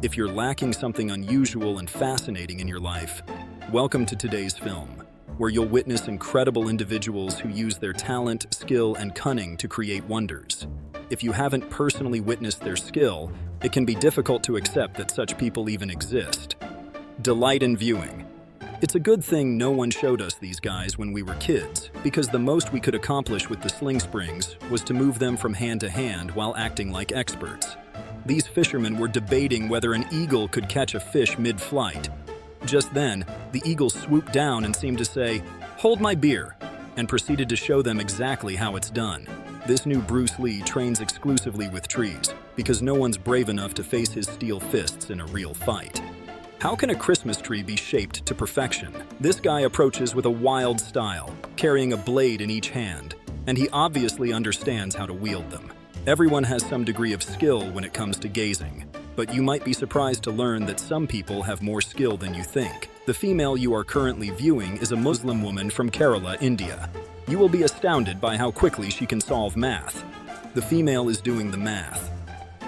If you're lacking something unusual and fascinating in your life, welcome to today's film, where you'll witness incredible individuals who use their talent, skill, and cunning to create wonders. If you haven't personally witnessed their skill, it can be difficult to accept that such people even exist. Delight in viewing. It's a good thing no one showed us these guys when we were kids, because the most we could accomplish with the sling springs was to move them from hand to hand while acting like experts. These fishermen were debating whether an eagle could catch a fish mid-flight. Just then, the eagle swooped down and seemed to say, "Hold my beer," and proceeded to show them exactly how it's done. This new Bruce Lee trains exclusively with trees, because no one's brave enough to face his steel fists in a real fight. How can a Christmas tree be shaped to perfection? This guy approaches with a wild style, carrying a blade in each hand, and he obviously understands how to wield them. Everyone has some degree of skill when it comes to gazing, but you might be surprised to learn that some people have more skill than you think. The female you are currently viewing is a Muslim woman from Kerala, India. You will be astounded by how quickly she can solve math. The female is doing the math.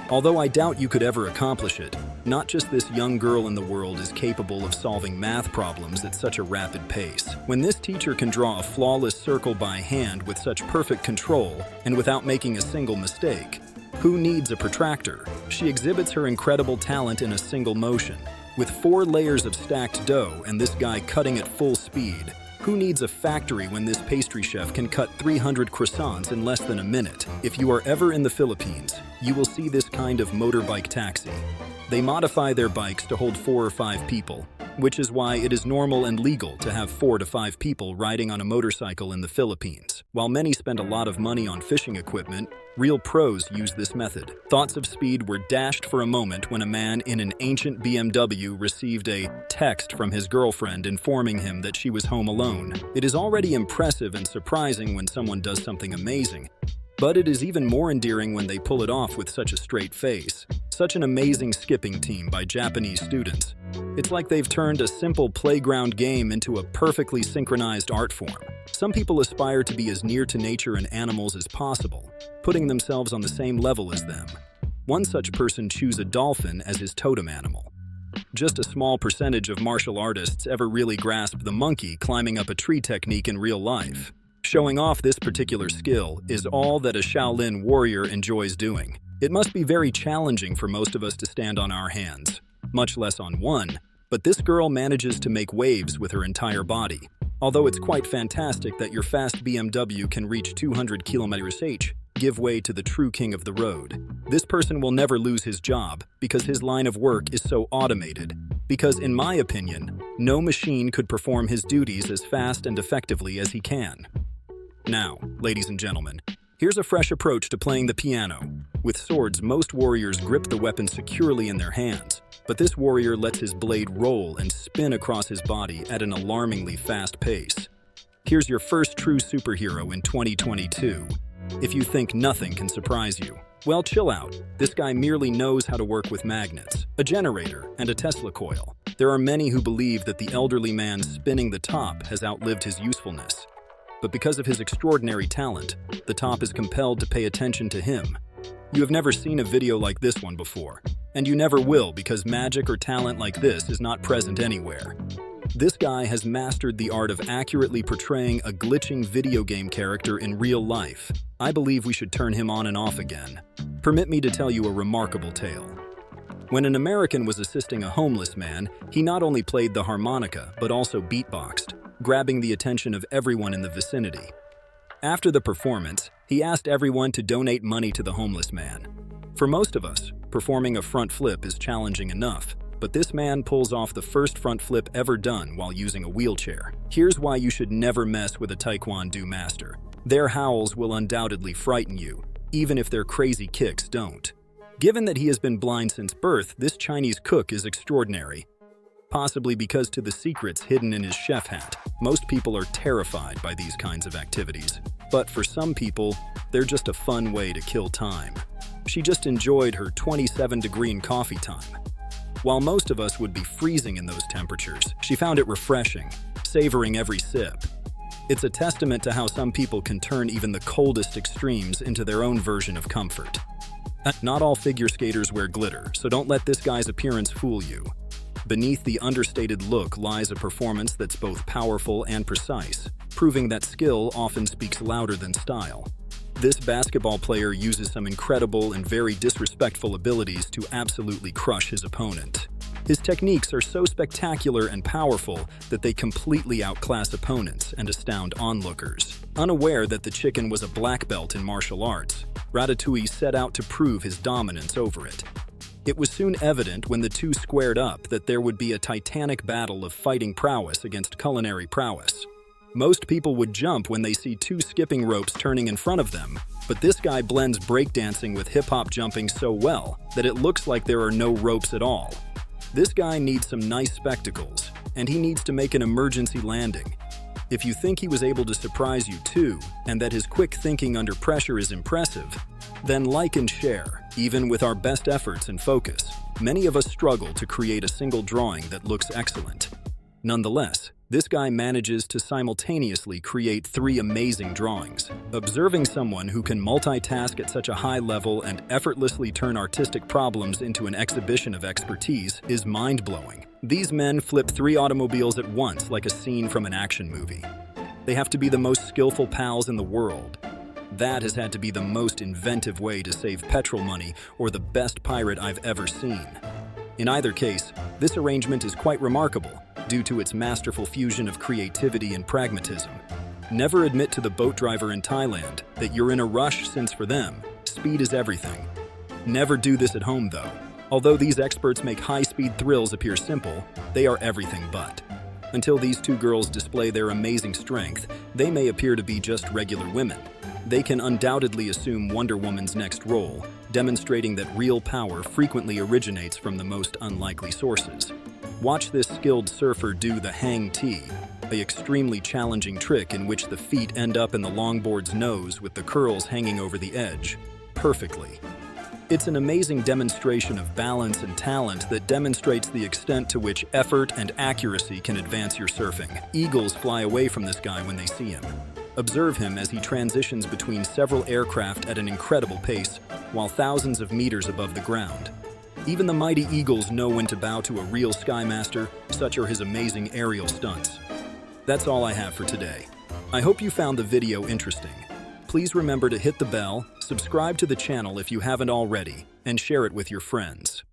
Although I doubt you could ever accomplish it, not just this young girl in the world is capable of solving math problems at such a rapid pace. When this teacher can draw a flawless circle by hand with such perfect control and without making a single mistake, who needs a protractor? She exhibits her incredible talent in a single motion. With 4 layers of stacked dough and this guy cutting at full speed, who needs a factory when this pastry chef can cut 300 croissants in less than a minute? If you are ever in the Philippines, you will see this kind of motorbike taxi. They modify their bikes to hold 4 or 5 people, which is why it is normal and legal to have 4 to 5 people riding on a motorcycle in the Philippines. While many spend a lot of money on fishing equipment, real pros use this method. Thoughts of speed were dashed for a moment when a man in an ancient BMW received a text from his girlfriend informing him that she was home alone. It is already impressive and surprising when someone does something amazing, but it is even more endearing when they pull it off with such a straight face. Such an amazing skipping team by Japanese students. It's like they've turned a simple playground game into a perfectly synchronized art form. Some people aspire to be as near to nature and animals as possible, putting themselves on the same level as them. One such person chooses a dolphin as his totem animal. Just a small percentage of martial artists ever really grasp the monkey climbing up a tree technique in real life. Showing off this particular skill is all that a Shaolin warrior enjoys doing. It must be very challenging for most of us to stand on our hands, much less on one, but this girl manages to make waves with her entire body. Although it's quite fantastic that your fast BMW can reach 200 km/h, give way to the true king of the road. This person will never lose his job because his line of work is so automated. Because in my opinion, no machine could perform his duties as fast and effectively as he can. Now, ladies and gentlemen, here's a fresh approach to playing the piano. With swords, most warriors grip the weapon securely in their hands, but this warrior lets his blade roll and spin across his body at an alarmingly fast pace. Here's your first true superhero in 2022. If you think nothing can surprise you, well, chill out. This guy merely knows how to work with magnets, a generator, and a Tesla coil. There are many who believe that the elderly man spinning the top has outlived his usefulness. But because of his extraordinary talent, the top is compelled to pay attention to him. You have never seen a video like this one before, and you never will because magic or talent like this is not present anywhere. This guy has mastered the art of accurately portraying a glitching video game character in real life. I believe we should turn him on and off again. Permit me to tell you a remarkable tale. When an American was assisting a homeless man, he not only played the harmonica, but also beatboxed, grabbing the attention of everyone in the vicinity. After the performance, he asked everyone to donate money to the homeless man. For most of us, performing a front flip is challenging enough, but this man pulls off the first front flip ever done while using a wheelchair. Here's why you should never mess with a Taekwondo master. Their howls will undoubtedly frighten you, even if their crazy kicks don't. Given that he has been blind since birth, this Chinese cook is extraordinary. Possibly because to the secrets hidden in his chef hat. Most people are terrified by these kinds of activities. But for some people, they're just a fun way to kill time. She just enjoyed her 27-degree coffee time. While most of us would be freezing in those temperatures, she found it refreshing, savoring every sip. It's a testament to how some people can turn even the coldest extremes into their own version of comfort. Not all figure skaters wear glitter, so don't let this guy's appearance fool you. Beneath the understated look lies a performance that's both powerful and precise, proving that skill often speaks louder than style. This basketball player uses some incredible and very disrespectful abilities to absolutely crush his opponent. His techniques are so spectacular and powerful that they completely outclass opponents and astound onlookers. Unaware that the chicken was a black belt in martial arts, Ratatouille set out to prove his dominance over it. It was soon evident when the two squared up that there would be a titanic battle of fighting prowess against culinary prowess. Most people would jump when they see two skipping ropes turning in front of them, but this guy blends breakdancing with hip-hop jumping so well that it looks like there are no ropes at all. This guy needs some nice spectacles, and he needs to make an emergency landing. If you think he was able to surprise you too, and that his quick thinking under pressure is impressive, then like and share. Even with our best efforts and focus, many of us struggle to create a single drawing that looks excellent. Nonetheless, this guy manages to simultaneously create 3 amazing drawings. Observing someone who can multitask at such a high level and effortlessly turn artistic problems into an exhibition of expertise is mind-blowing. These men flip 3 automobiles at once like a scene from an action movie. They have to be the most skillful pals in the world. That has had to be the most inventive way to save petrol money or the best pirate I've ever seen. In either case, this arrangement is quite remarkable due to its masterful fusion of creativity and pragmatism. Never admit to the boat driver in Thailand that you're in a rush, since for them, speed is everything. Never do this at home though. Although these experts make high-speed thrills appear simple, they are everything but. Until these 2 girls display their amazing strength, they may appear to be just regular women. They can undoubtedly assume Wonder Woman's next role, demonstrating that real power frequently originates from the most unlikely sources. Watch this skilled surfer do the hang T, an extremely challenging trick in which the feet end up in the longboard's nose with the curls hanging over the edge, perfectly. It's an amazing demonstration of balance and talent that demonstrates the extent to which effort and accuracy can advance your surfing. Eagles fly away from this guy when they see him. Observe him as he transitions between several aircraft at an incredible pace, while thousands of meters above the ground. Even the mighty eagles know when to bow to a real Skymaster, such are his amazing aerial stunts. That's all I have for today. I hope you found the video interesting. Please remember to hit the bell, subscribe to the channel if you haven't already, and share it with your friends.